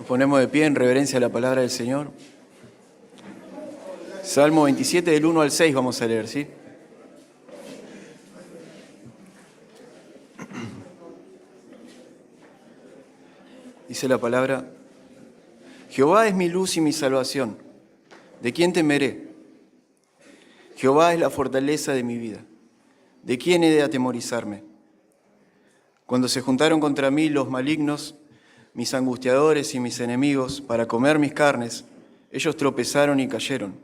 Nos ponemos de pie en reverencia a la palabra del Señor. Salmo 27, del 1 al 6 vamos a leer, ¿sí? Dice la palabra: Jehová es mi luz y mi salvación. ¿De quién temeré? Jehová es la fortaleza de mi vida. ¿De quién he de atemorizarme? Cuando se juntaron contra mí los malignos, mis angustiadores y mis enemigos, para comer mis carnes, ellos tropezaron y cayeron.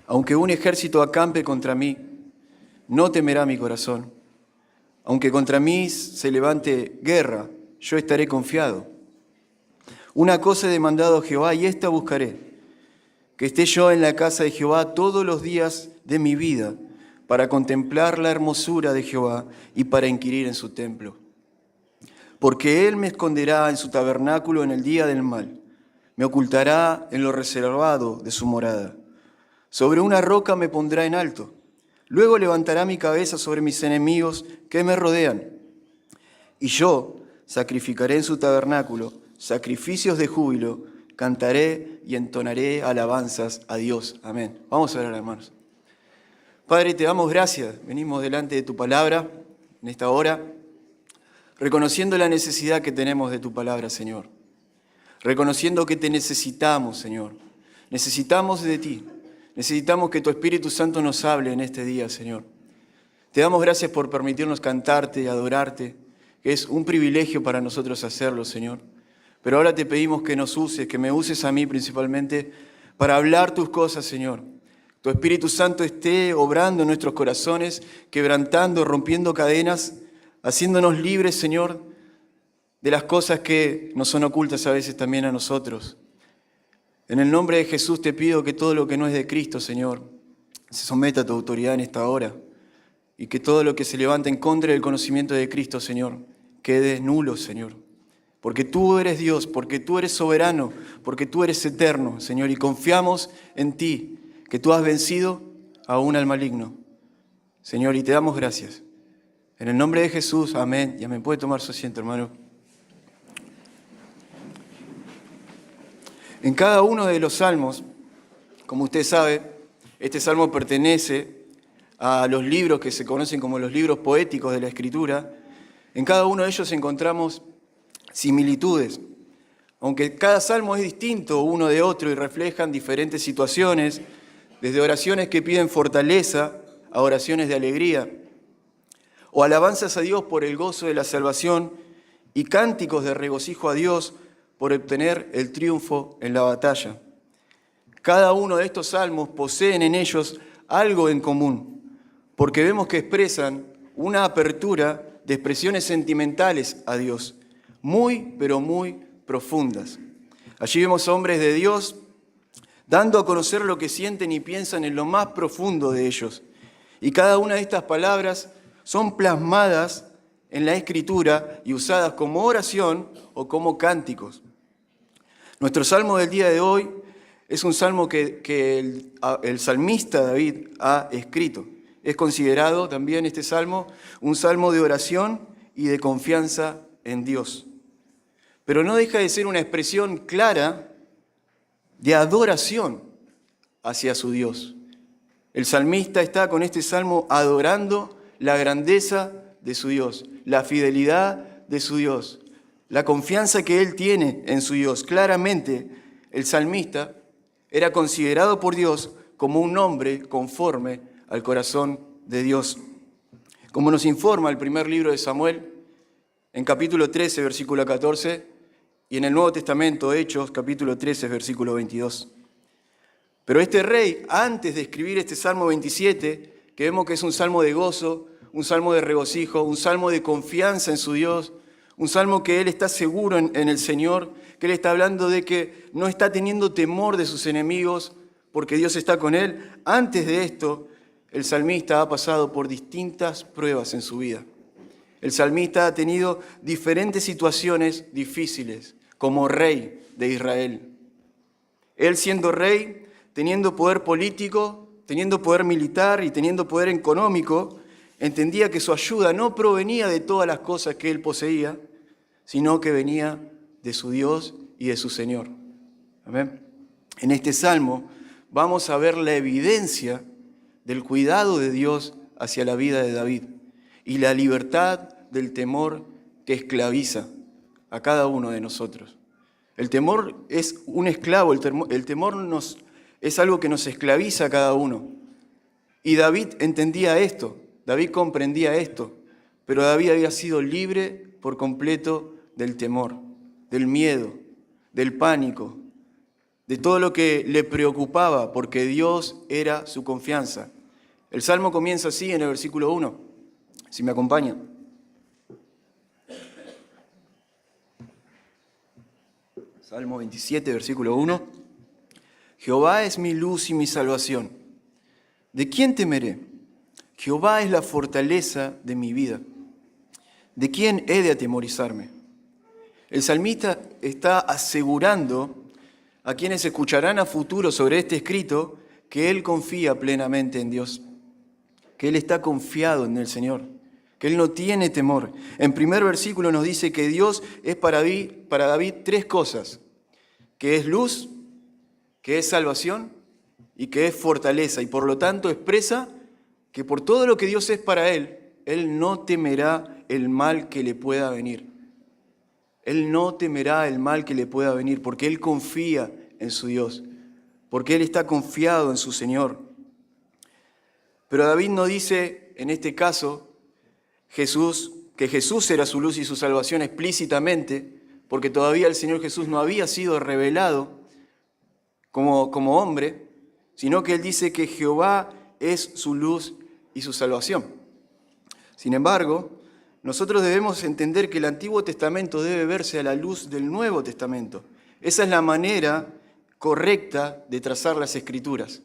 Aunque un ejército acampe contra mí, no temerá mi corazón. Aunque contra mí se levante guerra, yo estaré confiado. Una cosa he demandado a Jehová y esta buscaré, que esté yo en la casa de Jehová todos los días de mi vida, para contemplar la hermosura de Jehová y para inquirir en su templo. Porque Él me esconderá en su tabernáculo en el día del mal, me ocultará en lo reservado de su morada. Sobre una roca me pondrá en alto, luego levantará mi cabeza sobre mis enemigos que me rodean. Y yo sacrificaré en su tabernáculo sacrificios de júbilo, cantaré y entonaré alabanzas a Dios. Amén. Vamos a orar, hermanos. Padre, te damos gracias. Venimos delante de tu palabra en esta hora, reconociendo la necesidad que tenemos de tu palabra, Señor. Reconociendo que te necesitamos, Señor. Necesitamos de ti. Necesitamos que tu Espíritu Santo nos hable en este día, Señor. Te damos gracias por permitirnos cantarte y adorarte, que es un privilegio para nosotros hacerlo, Señor. Pero ahora te pedimos que nos uses, que me uses a mí principalmente, para hablar tus cosas, Señor. Tu Espíritu Santo esté obrando en nuestros corazones, quebrantando, rompiendo cadenas, haciéndonos libres, Señor, de las cosas que nos son ocultas a veces también a nosotros. En el nombre de Jesús te pido que todo lo que no es de Cristo, Señor, se someta a tu autoridad en esta hora, y que todo lo que se levanta en contra del conocimiento de Cristo, Señor, quede nulo, Señor. Porque tú eres Dios, porque tú eres soberano, porque tú eres eterno, Señor, y confiamos en ti, que tú has vencido aún al maligno. Señor, y te damos gracias. En el nombre de Jesús, amén. Y amén. Puede tomar su asiento, hermano. En cada uno de los salmos, como usted sabe, este salmo pertenece a los libros que se conocen como los libros poéticos de la Escritura. En cada uno de ellos encontramos similitudes. Aunque cada salmo es distinto uno de otro y reflejan diferentes situaciones, desde oraciones que piden fortaleza a oraciones de alegría, o alabanzas a Dios por el gozo de la salvación y cánticos de regocijo a Dios por obtener el triunfo en la batalla. Cada uno de estos salmos poseen en ellos algo en común, porque vemos que expresan una apertura de expresiones sentimentales a Dios, muy, pero muy profundas. Allí vemos hombres de Dios dando a conocer lo que sienten y piensan en lo más profundo de ellos. Y cada una de estas palabras son plasmadas en la Escritura y usadas como oración o como cánticos. Nuestro salmo del día de hoy es un salmo que el salmista David ha escrito. Es considerado también este salmo un salmo de oración y de confianza en Dios. Pero no deja de ser una expresión clara de adoración hacia su Dios. El salmista está con este salmo adorando la grandeza de su Dios, la fidelidad de su Dios, la confianza que él tiene en su Dios. Claramente, el salmista era considerado por Dios como un hombre conforme al corazón de Dios. Como nos informa el primer libro de Samuel, en capítulo 13, versículo 14, y en el Nuevo Testamento, Hechos, capítulo 13, versículo 22. Pero este rey, antes de escribir este Salmo 27, que vemos que es un salmo de gozo, un salmo de regocijo, un salmo de confianza en su Dios, un salmo que él está seguro en el Señor, que él está hablando de que no está teniendo temor de sus enemigos porque Dios está con él. Antes de esto, el salmista ha pasado por distintas pruebas en su vida. El salmista ha tenido diferentes situaciones difíciles como rey de Israel. Él siendo rey, teniendo poder político, teniendo poder militar y teniendo poder económico, entendía que su ayuda no provenía de todas las cosas que él poseía, sino que venía de su Dios y de su Señor. Amén. En este salmo vamos a ver la evidencia del cuidado de Dios hacia la vida de David y la libertad del temor que esclaviza a cada uno de nosotros. El temor es un esclavo, el temor es algo que nos esclaviza a cada uno. Y David entendía esto, David comprendía esto, pero David había sido libre por completo del temor, del miedo, del pánico, de todo lo que le preocupaba, porque Dios era su confianza. El Salmo comienza así en el versículo 1, si me acompañan. Salmo 27, versículo 1. Jehová es mi luz y mi salvación. ¿De quién temeré? Jehová es la fortaleza de mi vida. ¿De quién he de atemorizarme? El salmista está asegurando a quienes escucharán a futuro sobre este escrito que él confía plenamente en Dios, que él está confiado en el Señor, que él no tiene temor. En primer versículo nos dice que Dios es para David tres cosas, que es luz, que es salvación y que es fortaleza. Y por lo tanto expresa que por todo lo que Dios es para él no temerá el mal que le pueda venir. Él no temerá el mal que le pueda venir porque él confía en su Dios, porque él está confiado en su Señor. Pero David no dice en este caso que Jesús era su luz y su salvación explícitamente, porque todavía el Señor Jesús no había sido revelado como hombre, sino que él dice que Jehová es su luz y su salvación. Sin embargo, nosotros debemos entender que el Antiguo Testamento debe verse a la luz del Nuevo Testamento. Esa es la manera correcta de trazar las Escrituras.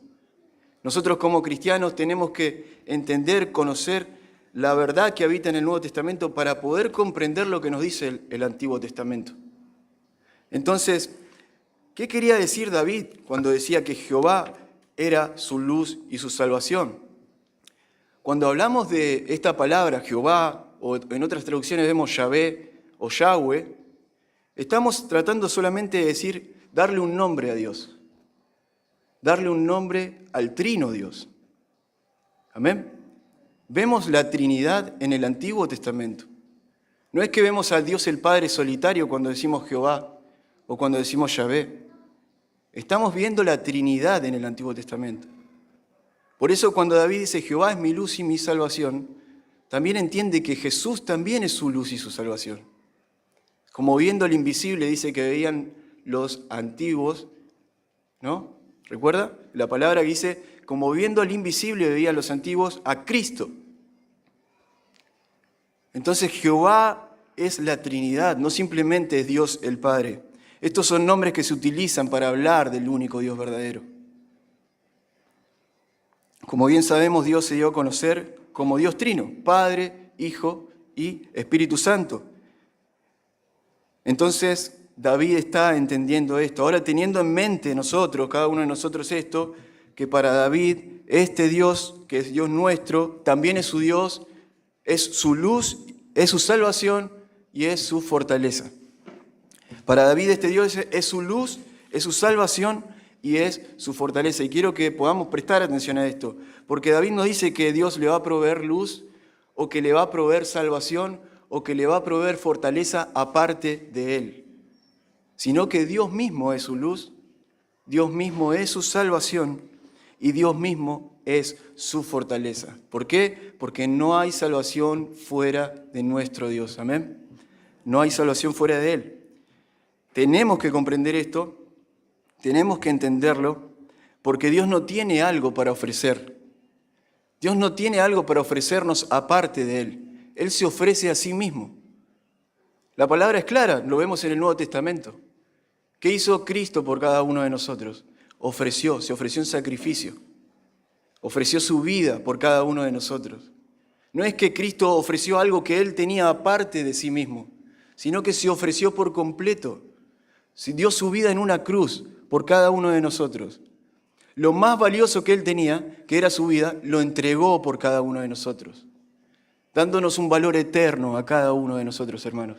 Nosotros como cristianos tenemos que entender, conocer la verdad que habita en el Nuevo Testamento para poder comprender lo que nos dice el Antiguo Testamento. Entonces, ¿qué quería decir David cuando decía que Jehová era su luz y su salvación? Cuando hablamos de esta palabra, Jehová, o en otras traducciones vemos Yahvé o Yahweh, estamos tratando solamente de decir, darle un nombre a Dios, darle un nombre al trino Dios. Amén. Vemos la Trinidad en el Antiguo Testamento. No es que vemos a Dios el Padre solitario cuando decimos Jehová o cuando decimos Yahvé. Estamos viendo la Trinidad en el Antiguo Testamento. Por eso cuando David dice Jehová es mi luz y mi salvación, también entiende que Jesús también es su luz y su salvación. Como viendo el invisible, dice que veían los antiguos, ¿no? ¿Recuerda? La palabra que dice, como viendo al invisible veían los antiguos a Cristo. Entonces Jehová es la Trinidad, no simplemente es Dios el Padre. Estos son nombres que se utilizan para hablar del único Dios verdadero. Como bien sabemos, Dios se dio a conocer como Dios Trino, Padre, Hijo y Espíritu Santo. Entonces, David está entendiendo esto. Ahora, teniendo en mente nosotros, cada uno de nosotros esto, que para David, este Dios, que es Dios nuestro, también es su Dios, es su luz, es su salvación y es su fortaleza. Para David, este Dios es su luz, es su salvación y es su fortaleza. Y quiero que podamos prestar atención a esto, porque David no dice que Dios le va a proveer luz, o que le va a proveer salvación, o que le va a proveer fortaleza aparte de él, sino que Dios mismo es su luz, Dios mismo es su salvación, y Dios mismo es su fortaleza. ¿Por qué? Porque no hay salvación fuera de nuestro Dios. Amén. No hay salvación fuera de él. Tenemos que comprender esto. Tenemos que entenderlo, porque Dios no tiene algo para ofrecer. Dios no tiene algo para ofrecernos aparte de Él. Él se ofrece a sí mismo. La palabra es clara, lo vemos en el Nuevo Testamento. ¿Qué hizo Cristo por cada uno de nosotros? Se ofreció en sacrificio. Ofreció su vida por cada uno de nosotros. No es que Cristo ofreció algo que Él tenía aparte de sí mismo, sino que se ofreció por completo. Dio su vida en una cruz por cada uno de nosotros. Lo más valioso que Él tenía, que era su vida, lo entregó por cada uno de nosotros, dándonos un valor eterno a cada uno de nosotros, hermanos.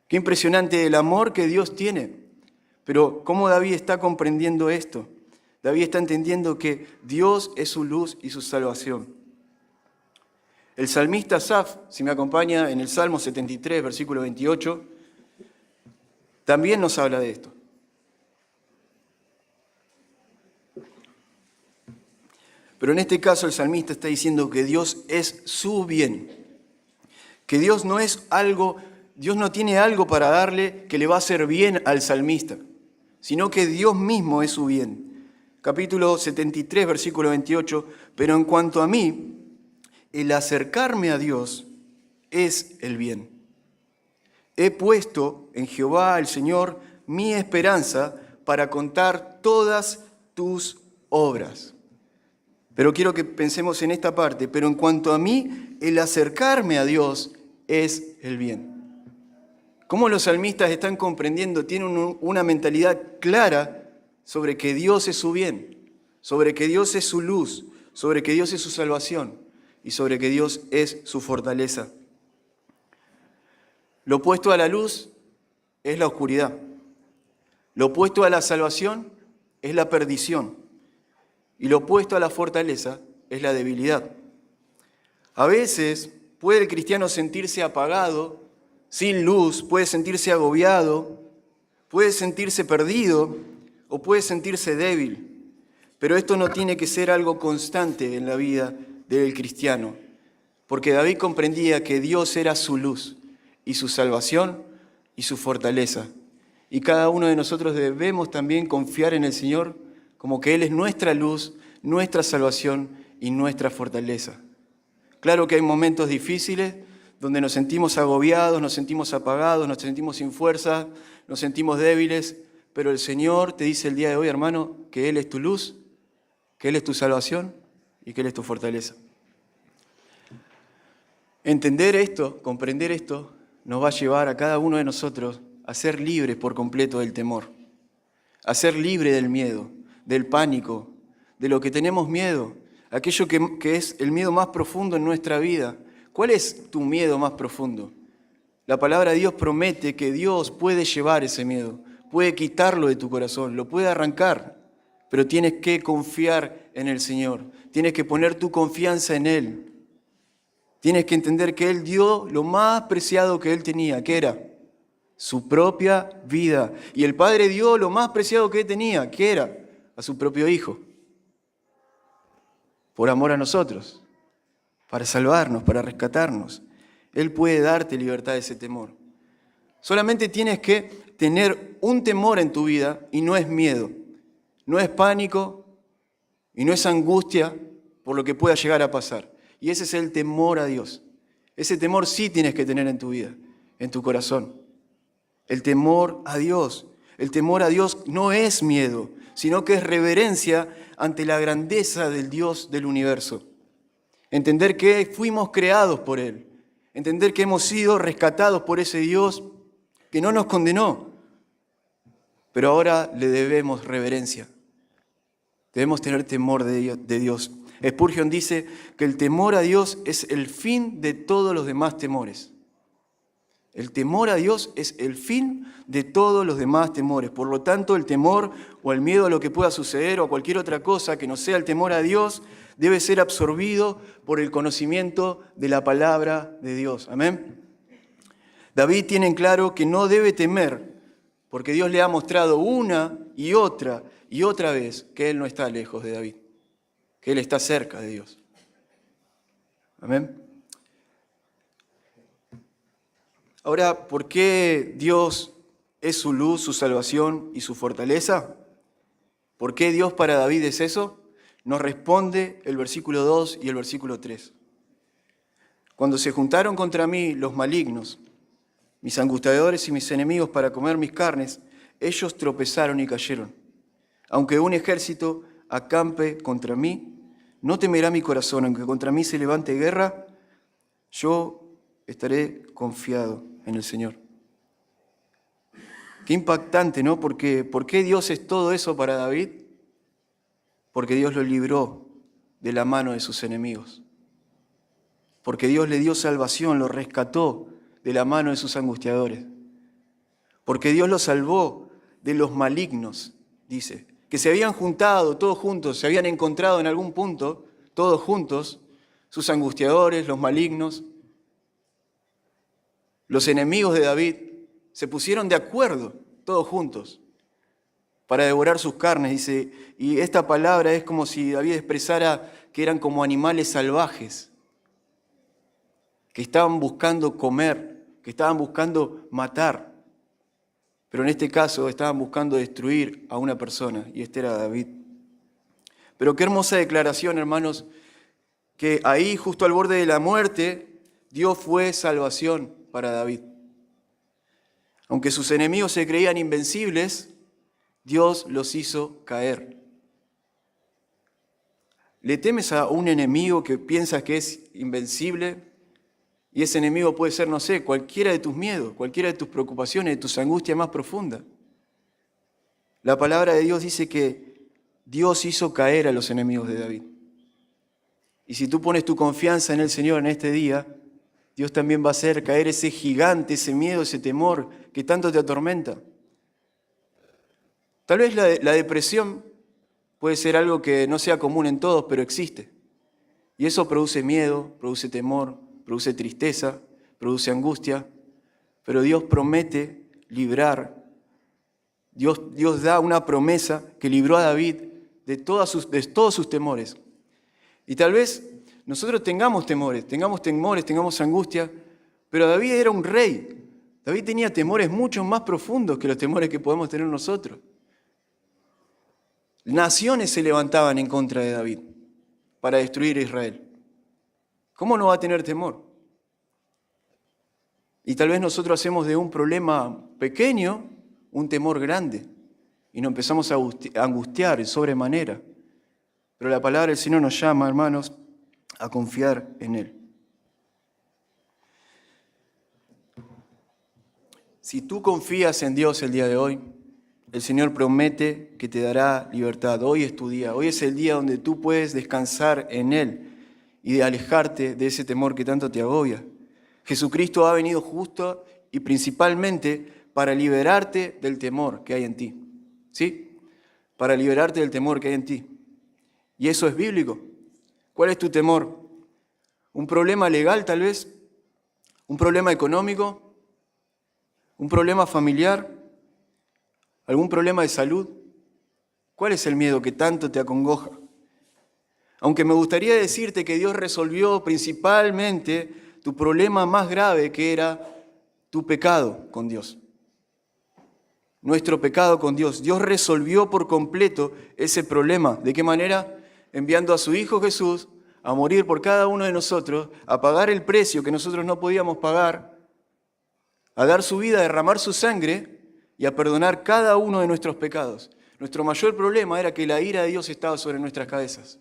Qué impresionante el amor que Dios tiene Pero ¿cómo David está comprendiendo esto? David está entendiendo que Dios es su luz y su salvación. El salmista Asaf, si me acompaña en el Salmo 73, versículo 28, también nos habla de esto. Pero en este caso el salmista está diciendo que Dios es su bien, que Dios no tiene algo para darle que le va a hacer bien al salmista, sino que Dios mismo es su bien. Capítulo 73, versículo 28, pero en cuanto a mí, el acercarme a Dios es el bien. He puesto en Jehová el Señor mi esperanza para contar todas tus obras. Pero quiero que pensemos en esta parte, pero en cuanto a mí, el acercarme a Dios es el bien. ¿Cómo los salmistas están comprendiendo? Tienen una mentalidad clara sobre que Dios es su bien, sobre que Dios es su luz, sobre que Dios es su salvación y sobre que Dios es su fortaleza. Lo opuesto a la luz es la oscuridad. Lo opuesto a la salvación es la perdición. Y lo opuesto a la fortaleza es la debilidad. A veces puede el cristiano sentirse apagado, sin luz, puede sentirse agobiado, puede sentirse perdido o puede sentirse débil. Pero esto no tiene que ser algo constante en la vida del cristiano, porque David comprendía que Dios era su luz y su salvación y su fortaleza. Y cada uno de nosotros debemos también confiar en el Señor como que Él es nuestra luz, nuestra salvación y nuestra fortaleza. Claro que hay momentos difíciles donde nos sentimos agobiados, nos sentimos apagados, nos sentimos sin fuerza, nos sentimos débiles, pero el Señor te dice el día de hoy, hermano, que Él es tu luz, que Él es tu salvación y que Él es tu fortaleza. Entender esto, comprender esto, nos va a llevar a cada uno de nosotros a ser libres por completo del temor, a ser libres del miedo, del pánico, de lo que tenemos miedo, aquello que es el miedo más profundo en nuestra vida. ¿Cuál es tu miedo más profundo? La palabra de Dios promete que Dios puede llevar ese miedo, puede quitarlo de tu corazón, lo puede arrancar, pero tienes que confiar en el Señor, tienes que poner tu confianza en Él. Tienes que entender que Él dio lo más preciado que Él tenía, que era su propia vida. Y el Padre dio lo más preciado que Él tenía, que era a su propio Hijo. Por amor a nosotros, para salvarnos, para rescatarnos. Él puede darte libertad de ese temor. Solamente tienes que tener un temor en tu vida y no es miedo, no es pánico y no es angustia por lo que pueda llegar a pasar. Y ese es el temor a Dios. Ese temor sí tienes que tener en tu vida, en tu corazón. El temor a Dios. El temor a Dios no es miedo, sino que es reverencia ante la grandeza del Dios del universo. Entender que fuimos creados por Él. Entender que hemos sido rescatados por ese Dios que no nos condenó. Pero ahora le debemos reverencia. Debemos tener temor de Dios. Spurgeon dice que el temor a Dios es el fin de todos los demás temores. El temor a Dios es el fin de todos los demás temores. Por lo tanto, el temor o el miedo a lo que pueda suceder o a cualquier otra cosa que no sea el temor a Dios debe ser absorbido por el conocimiento de la palabra de Dios. Amén. David tiene en claro que no debe temer porque Dios le ha mostrado una y otra vez que Él no está lejos de David, que Él está cerca de Dios. Amén. Ahora, ¿por qué Dios es su luz, su salvación y su fortaleza? ¿Por qué Dios para David es eso? Nos responde el versículo 2 y el versículo 3. Cuando se juntaron contra mí los malignos, mis angustiadores y mis enemigos para comer mis carnes, ellos tropezaron y cayeron. Aunque un ejército acampe contra mí, no temerá mi corazón. Aunque contra mí se levante guerra, yo estaré confiado en el Señor. Qué impactante, ¿no? ¿Por qué Dios es todo eso para David? Porque Dios lo libró de la mano de sus enemigos. Porque Dios le dio salvación, lo rescató de la mano de sus angustiadores. Porque Dios lo salvó de los malignos, dice, que se habían juntado todos juntos, se habían encontrado en algún punto, todos juntos, sus angustiadores, los malignos, los enemigos de David, se pusieron de acuerdo, todos juntos, para devorar sus carnes, dice, y esta palabra es como si David expresara que eran como animales salvajes, que estaban buscando comer, que estaban buscando matar, pero en este caso estaban buscando destruir a una persona, y este era David. Pero qué hermosa declaración, hermanos, que ahí, justo al borde de la muerte, Dios fue salvación para David. Aunque sus enemigos se creían invencibles, Dios los hizo caer. ¿Le temes a un enemigo que piensas que es invencible? Y ese enemigo puede ser, no sé, cualquiera de tus miedos, cualquiera de tus preocupaciones, de tus angustias más profundas. La palabra de Dios dice que Dios hizo caer a los enemigos de David. Y si tú pones tu confianza en el Señor en este día, Dios también va a hacer caer ese gigante, ese miedo, ese temor que tanto te atormenta. Tal vez la depresión puede ser algo que no sea común en todos, pero existe. Y eso produce miedo, produce temor, produce tristeza, produce angustia. Pero Dios promete librar. Dios da una promesa que libró a David de todos sus temores. Y tal vez nosotros tengamos temores, tengamos angustia, pero David era un rey. David tenía temores mucho más profundos que los temores que podemos tener nosotros. Naciones se levantaban en contra de David para destruir a Israel. ¿Cómo no va a tener temor? Y tal vez nosotros hacemos de un problema pequeño un temor grande y nos empezamos a angustiar en sobremanera. Pero la palabra del Señor nos llama, hermanos, a confiar en Él. Si tú confías en Dios el día de hoy, el Señor promete que te dará libertad. Hoy es tu día, hoy es el día donde tú puedes descansar en Él y de alejarte de ese temor que tanto te agobia. Jesucristo ha venido justo y principalmente para liberarte del temor que hay en ti. ¿Sí? Para liberarte del temor que hay en ti. Y eso es bíblico. ¿Cuál es tu temor? ¿Un problema legal tal vez? ¿Un problema económico? ¿Un problema familiar? ¿Algún problema de salud? ¿Cuál es el miedo que tanto te acongoja? Aunque me gustaría decirte que Dios resolvió principalmente tu problema más grave, que era tu pecado con Dios. Nuestro pecado con Dios. Dios resolvió por completo ese problema. ¿De qué manera? Enviando a su Hijo Jesús a morir por cada uno de nosotros, a pagar el precio que nosotros no podíamos pagar, a dar su vida, a derramar su sangre y a perdonar cada uno de nuestros pecados. Nuestro mayor problema era que la ira de Dios estaba sobre nuestras cabezas,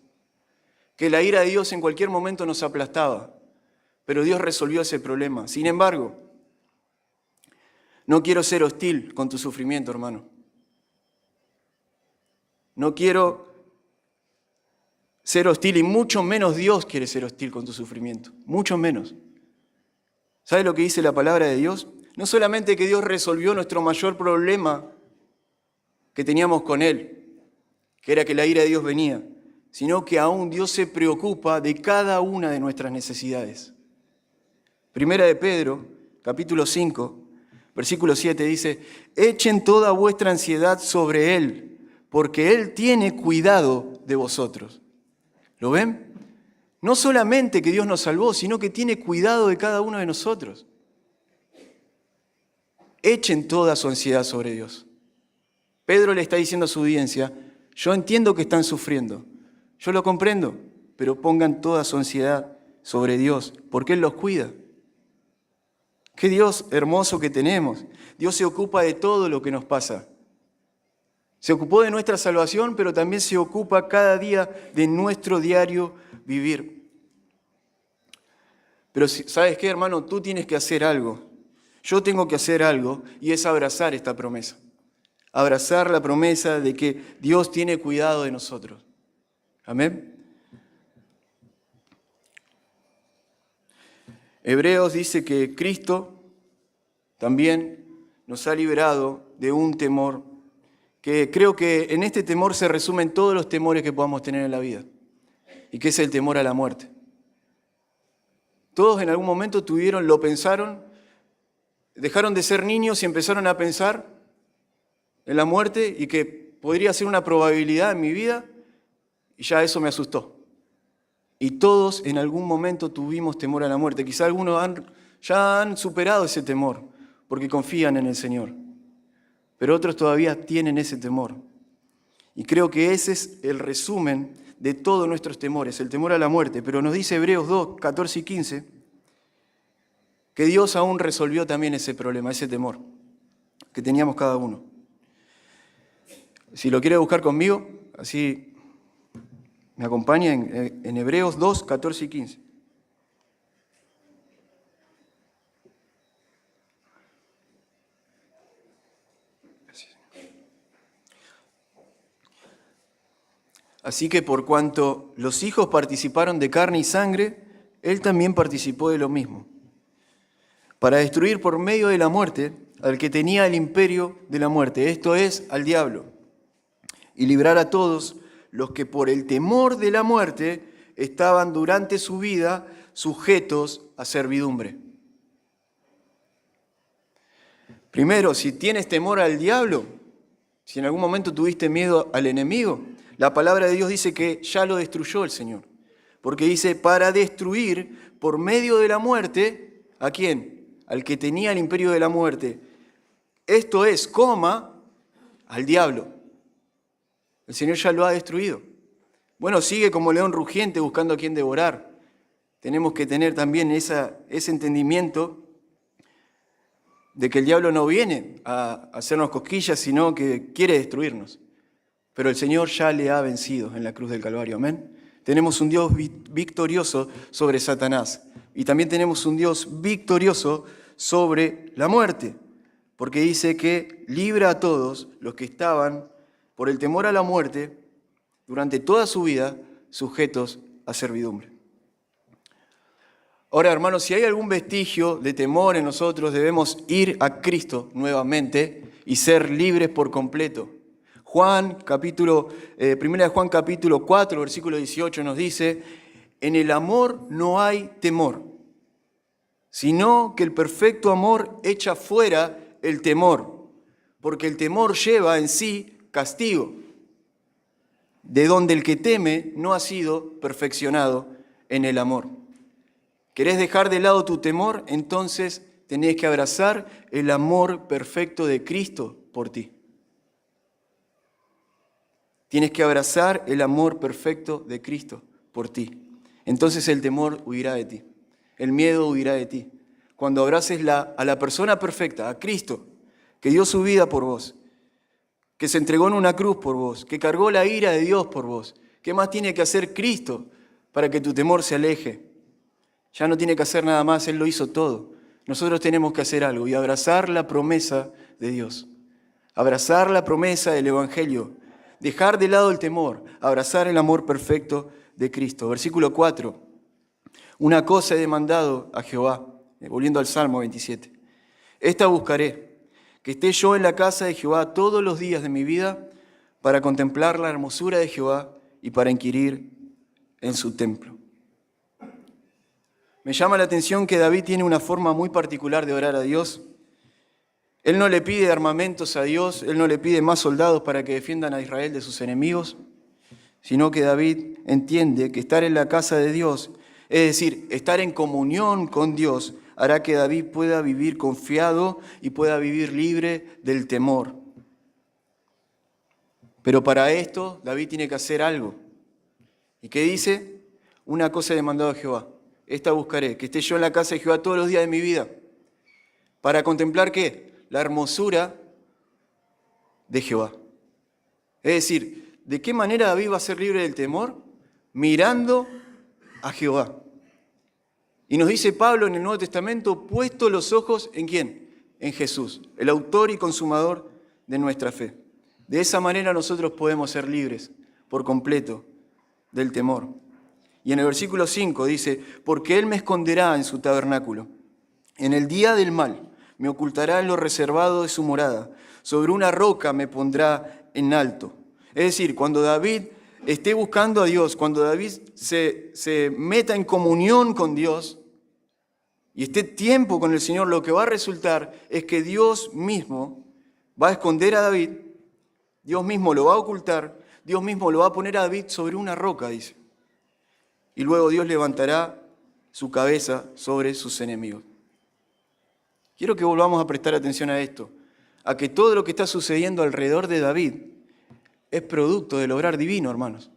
que la ira de Dios en cualquier momento nos aplastaba, pero Dios resolvió ese problema. Sin embargo, no quiero ser hostil con tu sufrimiento, hermano. No quiero ser hostil y mucho menos Dios quiere ser hostil con tu sufrimiento, mucho menos. ¿Sabes lo que dice la palabra de Dios? No solamente que Dios resolvió nuestro mayor problema que teníamos con Él, que era que la ira de Dios venía, sino que aún Dios se preocupa de cada una de nuestras necesidades. Primera de Pedro, capítulo 5, versículo 7 dice, echen toda vuestra ansiedad sobre Él, porque Él tiene cuidado de vosotros. ¿Lo ven? No solamente que Dios nos salvó, sino que tiene cuidado de cada uno de nosotros. Echen toda su ansiedad sobre Dios. Pedro le está diciendo a su audiencia, yo entiendo que están sufriendo, yo lo comprendo, pero pongan toda su ansiedad sobre Dios, porque Él los cuida. Qué Dios hermoso que tenemos. Dios se ocupa de todo lo que nos pasa. Se ocupó de nuestra salvación, pero también se ocupa cada día de nuestro diario vivir. Pero ¿sabes qué, hermano? Tú tienes que hacer algo. Yo tengo que hacer algo y es abrazar esta promesa. Abrazar la promesa de que Dios tiene cuidado de nosotros. Amén. Hebreos dice que Cristo también nos ha liberado de un temor que creo que en este temor se resumen todos los temores que podamos tener en la vida, y que es el temor a la muerte. Todos en algún momento lo pensaron, dejaron de ser niños y empezaron a pensar en la muerte y que podría ser una probabilidad en mi vida, y ya eso me asustó. Y todos en algún momento tuvimos temor a la muerte. Quizá algunos ya han superado ese temor porque confían en el Señor, pero otros todavía tienen ese temor. Y creo que ese es el resumen de todos nuestros temores, el temor a la muerte. Pero nos dice Hebreos 2, 14 y 15, que Dios aún resolvió también ese problema, ese temor que teníamos cada uno. Si lo quiere buscar conmigo, así me acompaña en Hebreos 2, 14 y 15. Así que por cuanto los hijos participaron de carne y sangre, Él también participó de lo mismo, para destruir por medio de la muerte al que tenía el imperio de la muerte, esto es, al diablo, y librar a todos los que por el temor de la muerte estaban durante su vida sujetos a servidumbre. Primero, si tienes temor al diablo, si en algún momento tuviste miedo al enemigo, la palabra de Dios dice que ya lo destruyó el Señor. Porque dice, para destruir por medio de la muerte, ¿a quién? Al que tenía el imperio de la muerte. Esto es, al diablo. El Señor ya lo ha destruido. Bueno, sigue como león rugiente buscando a quien devorar. Tenemos que tener también ese entendimiento de que el diablo no viene a hacernos cosquillas, sino que quiere destruirnos. Pero el Señor ya le ha vencido en la cruz del Calvario, amén. Tenemos un Dios victorioso sobre Satanás y también tenemos un Dios victorioso sobre la muerte, porque dice que libra a todos los que estaban por el temor a la muerte durante toda su vida sujetos a servidumbre. Ahora, hermanos, si hay algún vestigio de temor en nosotros, debemos ir a Cristo nuevamente y ser libres por completo. Primera de Juan capítulo 4, versículo 18 nos dice, en el amor no hay temor, sino que el perfecto amor echa fuera el temor, porque el temor lleva en sí castigo, de donde el que teme no ha sido perfeccionado en el amor. ¿Querés dejar de lado tu temor? Entonces tenés que abrazar el amor perfecto de Cristo por ti. Tienes que abrazar el amor perfecto de Cristo por ti. Entonces el temor huirá de ti, el miedo huirá de ti. Cuando abraces a la persona perfecta, a Cristo, que dio su vida por vos, que se entregó en una cruz por vos, que cargó la ira de Dios por vos. ¿Qué más tiene que hacer Cristo para que tu temor se aleje? Ya no tiene que hacer nada más, Él lo hizo todo. Nosotros tenemos que hacer algo y abrazar la promesa de Dios. Abrazar la promesa del Evangelio. Dejar de lado el temor, abrazar el amor perfecto de Cristo. Versículo 4. Una cosa he demandado a Jehová, volviendo al Salmo 27. Esta buscaré, que esté yo en la casa de Jehová todos los días de mi vida para contemplar la hermosura de Jehová y para inquirir en su templo. Me llama la atención que David tiene una forma muy particular de orar a Dios. Él no le pide armamentos a Dios, él no le pide más soldados para que defiendan a Israel de sus enemigos, sino que David entiende que estar en la casa de Dios, es decir, estar en comunión con Dios, hará que David pueda vivir confiado y pueda vivir libre del temor. Pero para esto, David tiene que hacer algo. ¿Y qué dice? Una cosa he demandado a Jehová. Esta buscaré, que esté yo en la casa de Jehová todos los días de mi vida. ¿Para contemplar qué? La hermosura de Jehová. Es decir, ¿de qué manera David va a ser libre del temor? Mirando a Jehová. Y nos dice Pablo en el Nuevo Testamento, puesto los ojos ¿en quién? En Jesús, el autor y consumador de nuestra fe. De esa manera nosotros podemos ser libres por completo del temor. Y en el versículo 5 dice, porque Él me esconderá en su tabernáculo. En el día del mal me ocultará en lo reservado de su morada. Sobre una roca me pondrá en alto. Es decir, cuando David esté buscando a Dios, cuando David se meta en comunión con Dios y esté tiempo con el Señor, lo que va a resultar es que Dios mismo va a esconder a David, Dios mismo lo va a ocultar, Dios mismo lo va a poner a David sobre una roca, dice. Y luego Dios levantará su cabeza sobre sus enemigos. Quiero que volvamos a prestar atención a esto, a que todo lo que está sucediendo alrededor de David es producto del obrar divino, hermanos.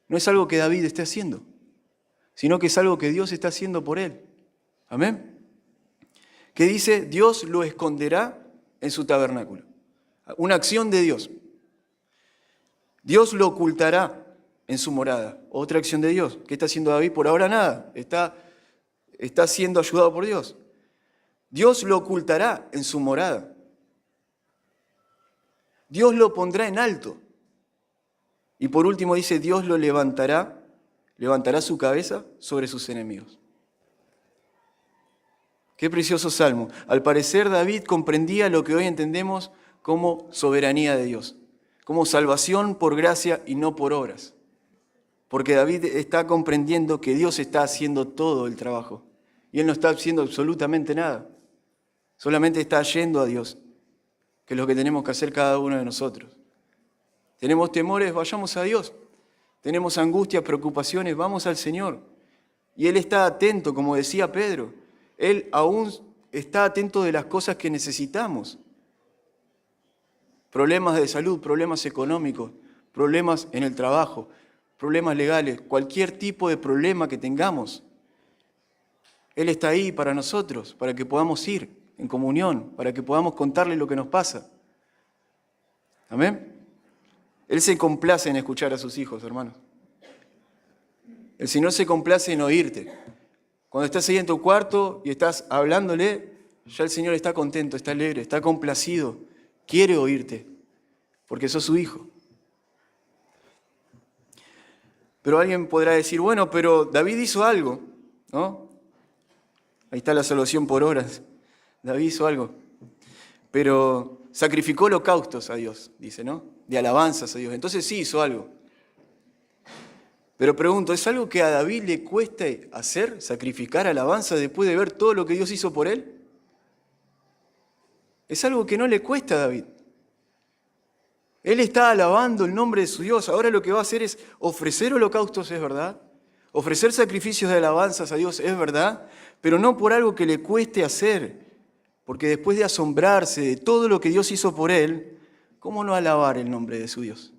No es algo que David esté haciendo, sino que es algo que Dios está haciendo por él. Amén. Que dice, Dios lo esconderá en su tabernáculo. Una acción de Dios. Dios lo ocultará en su morada. Otra acción de Dios. ¿Qué está haciendo David? Por ahora nada. Está siendo ayudado por Dios. Dios lo ocultará en su morada. Dios lo pondrá en alto. Y por último dice, Dios lo levantará su cabeza sobre sus enemigos. Qué precioso salmo. Al parecer David comprendía lo que hoy entendemos como soberanía de Dios, como salvación por gracia y no por obras. Porque David está comprendiendo que Dios está haciendo todo el trabajo y él no está haciendo absolutamente nada. Solamente está yendo a Dios, que es lo que tenemos que hacer cada uno de nosotros. Tenemos temores, vayamos a Dios. Tenemos angustias, preocupaciones, vamos al Señor. Y Él está atento, como decía Pedro. Él aún está atento de las cosas que necesitamos. Problemas de salud, problemas económicos, problemas en el trabajo, problemas legales, cualquier tipo de problema que tengamos. Él está ahí para nosotros, para que podamos ir en comunión, para que podamos contarle lo que nos pasa. Amén. Él se complace en escuchar a sus hijos, hermanos. El Señor se complace en oírte. Cuando estás ahí en tu cuarto y estás hablándole, ya el Señor está contento, está alegre, está complacido, quiere oírte, porque sos su hijo. Pero alguien podrá decir, bueno, pero David hizo algo, ¿no? Ahí está la salvación por obras. David hizo algo. Pero sacrificó holocaustos a Dios, dice, ¿no? De alabanzas a Dios. Entonces sí hizo algo. Pero pregunto, ¿es algo que a David le cueste hacer, sacrificar alabanza después de ver todo lo que Dios hizo por él? Es algo que no le cuesta a David. Él está alabando el nombre de su Dios. Ahora lo que va a hacer es ofrecer holocaustos, es verdad. Ofrecer sacrificios de alabanzas a Dios, es verdad. Pero no por algo que le cueste hacer. Porque después de asombrarse de todo lo que Dios hizo por él, ¿cómo no alabar el nombre de su Dios?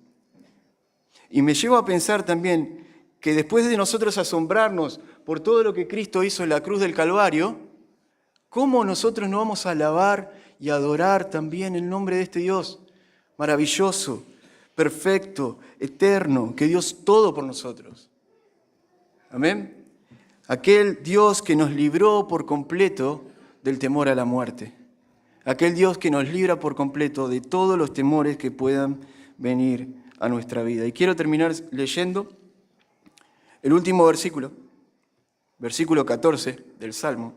Y me llevo a pensar también que después de nosotros asombrarnos por todo lo que Cristo hizo en la cruz del Calvario, ¿cómo nosotros no vamos a alabar y adorar también el nombre de este Dios maravilloso, perfecto, eterno, que dio todo por nosotros? Amén. Aquel Dios que nos libró por completo del temor a la muerte. Aquel Dios que nos libra por completo de todos los temores que puedan venir a nuestra vida. Y quiero terminar leyendo el último versículo, versículo 14 del Salmo.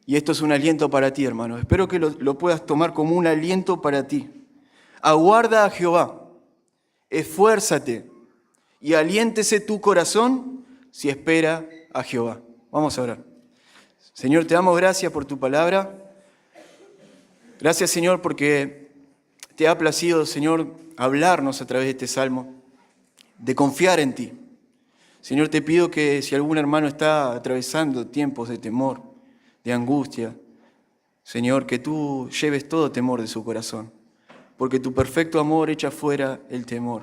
Y esto es un aliento para ti, hermano. Espero que lo puedas tomar como un aliento para ti. Aguarda a Jehová, esfuérzate y aliéntese tu corazón si espera a Jehová. Vamos a orar. Señor, te damos gracias por tu palabra. Gracias, Señor, porque te ha placido, Señor, hablarnos a través de este salmo, de confiar en ti. Señor, te pido que si algún hermano está atravesando tiempos de temor, de angustia, Señor, que tú lleves todo temor de su corazón, porque tu perfecto amor echa fuera el temor.